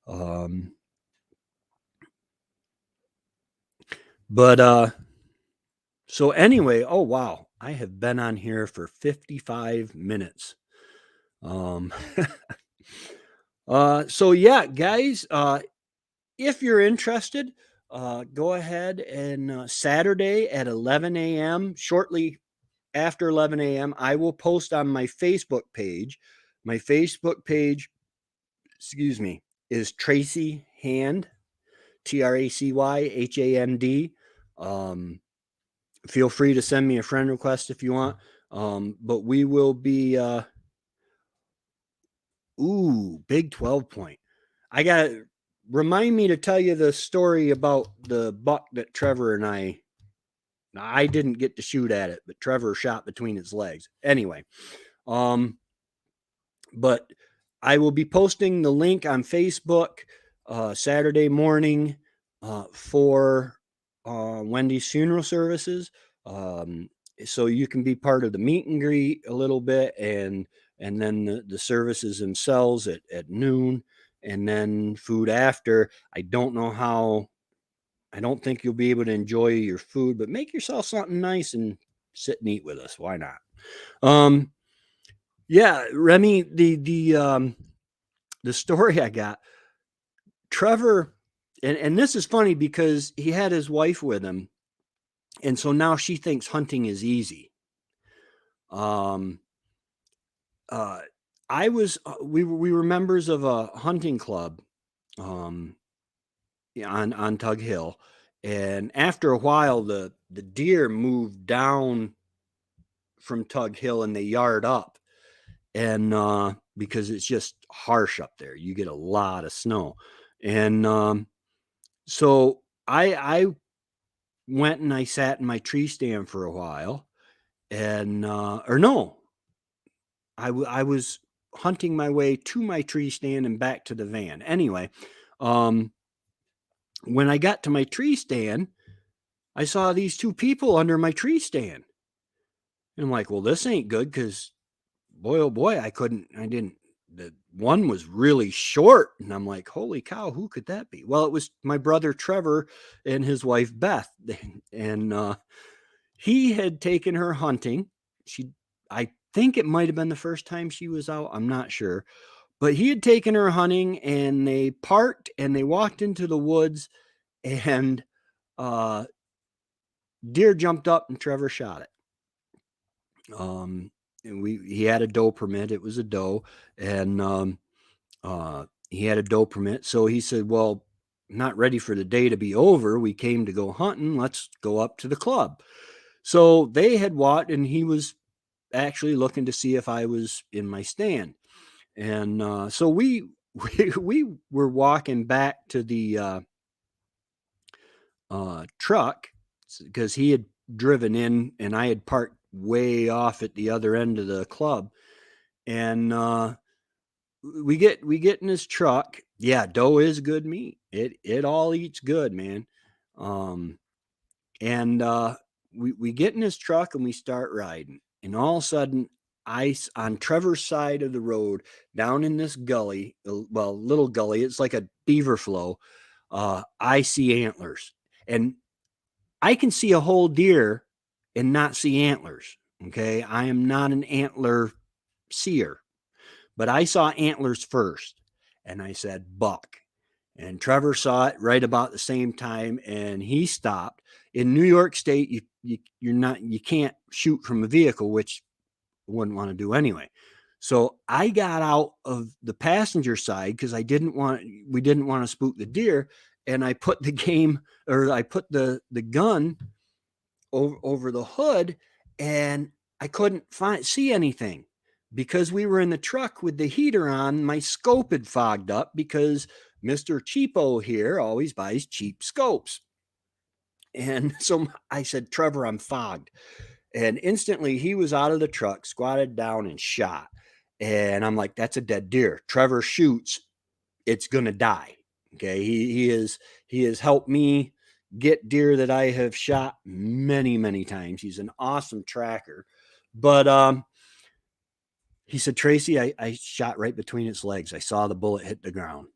Um, but so anyway, oh wow, I have been on here for 55 minutes. Um, so yeah, guys, if you're interested, go ahead and Saturday at 11 a.m. shortly after 11 a.m. I will post on my Facebook page. My Facebook page, excuse me, is Tracy Hand, TracyHand. Feel free to send me a friend request if you want. But we will be, big 12 point. I got to remind me to tell you the story about the buck that Trevor and I didn't get to shoot at it, but Trevor shot between its legs. Anyway, but I will be posting the link on Facebook Saturday morning for Wendy's funeral services. So you can be part of the meet and greet a little bit, and then the services themselves at noon, and then food after. I don't know how. I don't think you'll be able to enjoy your food, but make yourself something nice and sit and eat with us. Why not? Yeah, Remy, the story I got, Trevor, and this is funny because he had his wife with him, and so now she thinks hunting is easy. Um, I was we were members of a hunting club, um, on Tug Hill, and after a while, the deer moved down from Tug Hill and they yard up, and because it's just harsh up there, you get a lot of snow, and so I went and I sat in my tree stand for a while, and or no, I was hunting my way to my tree stand and back to the van. Anyway, um, when I got to my tree stand, I saw these two people under my tree stand, and I'm like, well, this ain't good because boy, oh boy, I didn't. The one was really short, and I'm like, holy cow, who could that be? Well, it was my brother Trevor and his wife Beth, and he had taken her hunting. I think it might have been the first time she was out. I'm not sure, but he had taken her hunting, and they parked and they walked into the woods, and uh, deer jumped up, and Trevor shot it. And he had a doe permit. It was a doe, and he had a doe permit. So he said, "Well, not ready for the day to be over. We came to go hunting. Let's go up to the club." So they had walked, and he was actually looking to see if I was in my stand, and so we were walking back to the truck because he had driven in, and I had parked way off at the other end of the club, and we get in his truck. Yeah, doe is good meat. It all eats good, man. Um, and we get in his truck and we start riding, and all of a sudden, ice on Trevor's side of the road, down in this gully, well, little gully. It's like a beaver flow. I see antlers, and I can see a whole deer and not see antlers. Okay, I am not an antler seer, but I saw antlers first, and I said buck. And Trevor saw it right about the same time, and he stopped. In New York State, you can't shoot from a vehicle, which I wouldn't want to do anyway. So I got out of the passenger side because we didn't want to spook the deer, and I put the gun over the hood, and I couldn't see anything because we were in the truck with the heater on. My scope had fogged up because Mr. Cheapo here always buys cheap scopes. And so I said, Trevor, I'm fogged. And instantly he was out of the truck, squatted down and shot. And I'm like, that's a dead deer. Trevor shoots, it's going to die. Okay. He has helped me get deer that I have shot many, many times. He's an awesome tracker. But he said, Tracy, I shot right between its legs. I saw the bullet hit the ground.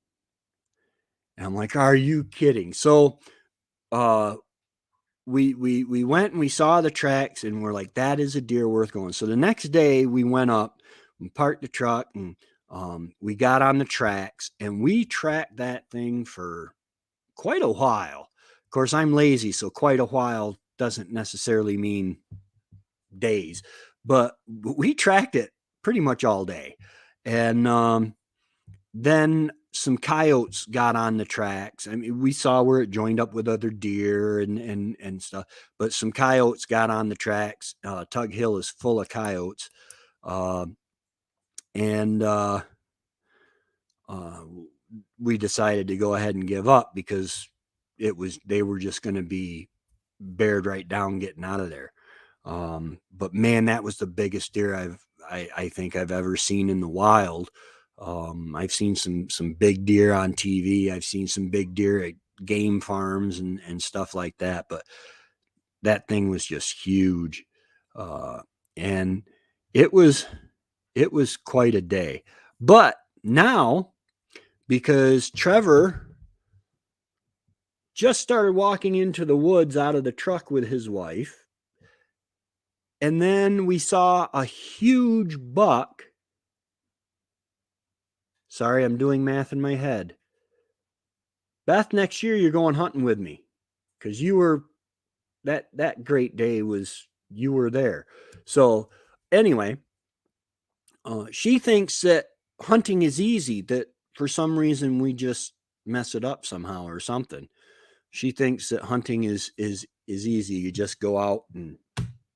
And I'm like, are you kidding? So we went and we saw the tracks and we're like, that is a deer worth going. So the next day we went up and parked the truck and we got on the tracks and we tracked that thing for quite a while. Of course, I'm lazy, so quite a while doesn't necessarily mean days, but we tracked it pretty much all day. And then some coyotes got on the tracks. I mean, we saw where it joined up with other deer and stuff, but some coyotes got on the tracks. Tug Hill is full of coyotes. Uh, and we decided to go ahead and give up because they were just going to be bared right down getting out of there. But man, that was the biggest deer I think I've ever seen in the wild. I've seen some big deer on TV. I've seen some big deer at game farms and stuff like that. But that thing was just huge. And it was quite a day. But now, because Trevor just started walking into the woods out of the truck with his wife, and then we saw a huge buck. Sorry, I'm doing math in my head. Beth, next year you're going hunting with me because you were that great day was you were there. So anyway, she thinks that hunting is easy, that for some reason we just mess it up somehow or something. She thinks that hunting is easy. You just go out and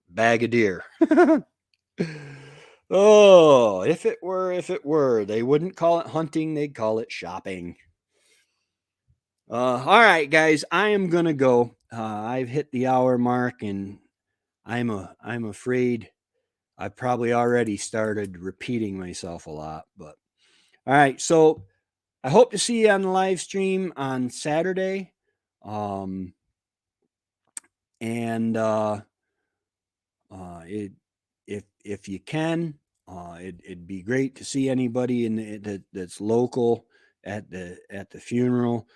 bag a deer. Oh, if it were, they wouldn't call it hunting, they'd call it shopping. All right, guys, I am gonna go. I've hit the hour mark, and I'm afraid I probably already started repeating myself a lot. But all right, so I hope to see you on the live stream on Saturday. And it if you can, it'd be great to see anybody that's local at the funeral,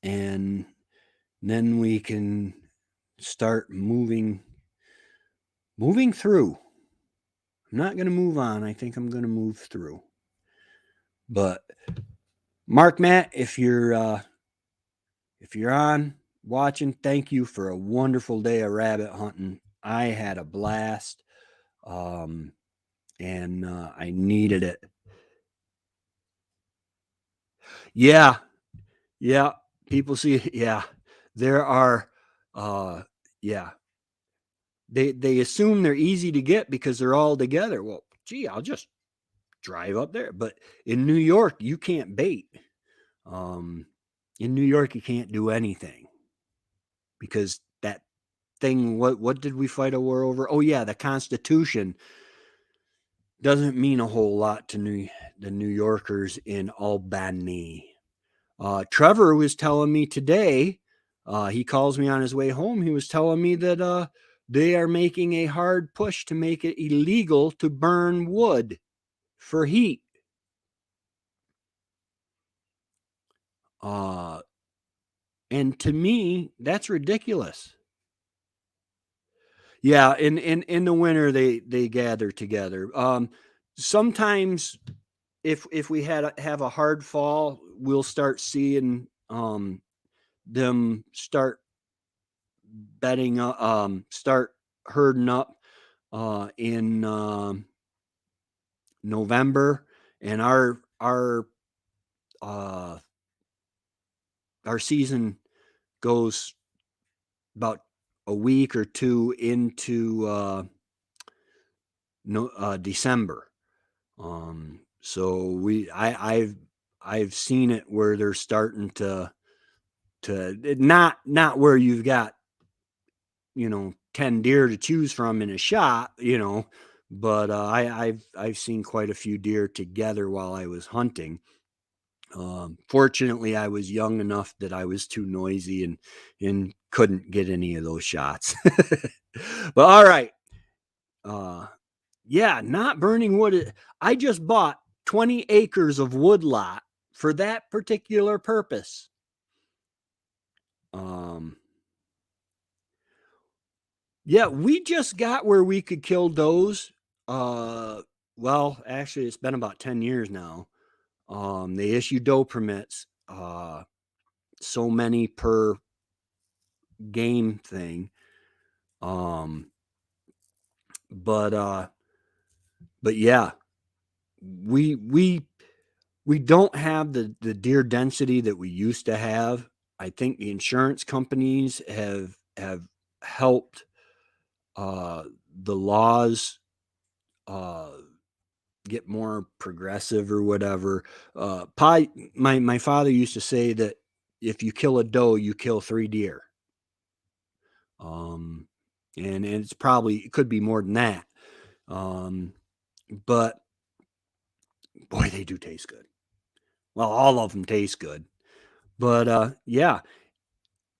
and then we can start moving through. I'm not going to move on. I think I'm going to move through. But Mark, Matt, if you're on watching, thank you for a wonderful day of rabbit hunting. I had a blast. And I needed it. Yeah. People see, yeah, there are, yeah, they assume they're easy to get because they're all together. Well, gee, I'll just drive up there. But in New York, you can't bait. In New York, you can't do anything because that thing. What did we fight a war over? Oh yeah, the Constitution doesn't mean a whole lot to the New Yorkers in Albany. Trevor was telling me today, he calls me on his way home. He was telling me that they are making a hard push to make it illegal to burn wood for heat. And to me, that's ridiculous. Yeah, in the winter they gather together. Sometimes if we have a hard fall, we'll start seeing them start bedding start herding up in November, and uh, our season goes about a week or two into December. So I've I've seen it where they're starting to not where you've got, 10 deer to choose from in a shot, but I've seen quite a few deer together while I was hunting. Fortunately, I was young enough that I was too noisy and couldn't get any of those shots. But all right. Uh, yeah, not burning wood. I just bought 20 acres of woodlot for that particular purpose. Um, yeah, we just got where we could kill does. Uh, well, actually, it's been about 10 years now. They issue doe permits, so many per game thing. Um, but yeah, we we don't have the deer density that we used to have. I think the insurance companies have helped uh the laws uh get more progressive or whatever. My father used to say that if you kill a doe, you kill 3 deer. Um and it's probably, it could be more than that. Um but boy, they do taste good. Well, all of them taste good. But yeah,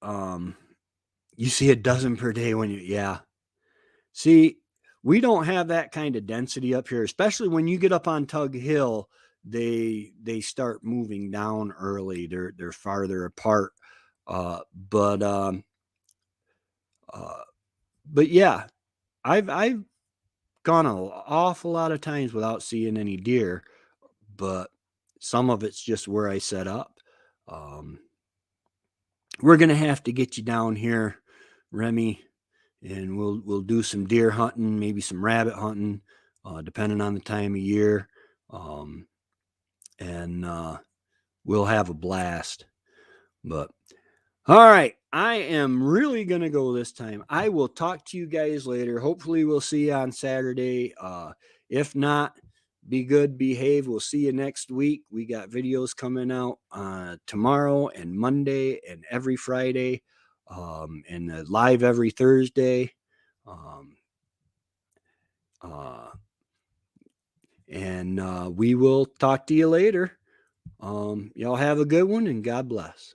um you see a dozen per day when you, yeah. See, we don't have that kind of density up here, especially when you get up on Tug Hill. They start moving down early. They're farther apart. Uh, but um, uh, but yeah, I've gone an awful lot of times without seeing any deer, but some of it's just where I set up. Um, we're gonna have to get you down here, Remy, and we'll do some deer hunting, maybe some rabbit hunting, depending on the time of year. Um, and we'll have a blast. But all right, I am really gonna go this time. I will talk to you guys later. Hopefully, we'll see you on Saturday. If not, be good, behave. We'll see you next week. We got videos coming out tomorrow and Monday and every Friday, and live every Thursday. Um, uh, and we will talk to you later. Y'all have a good one and God bless.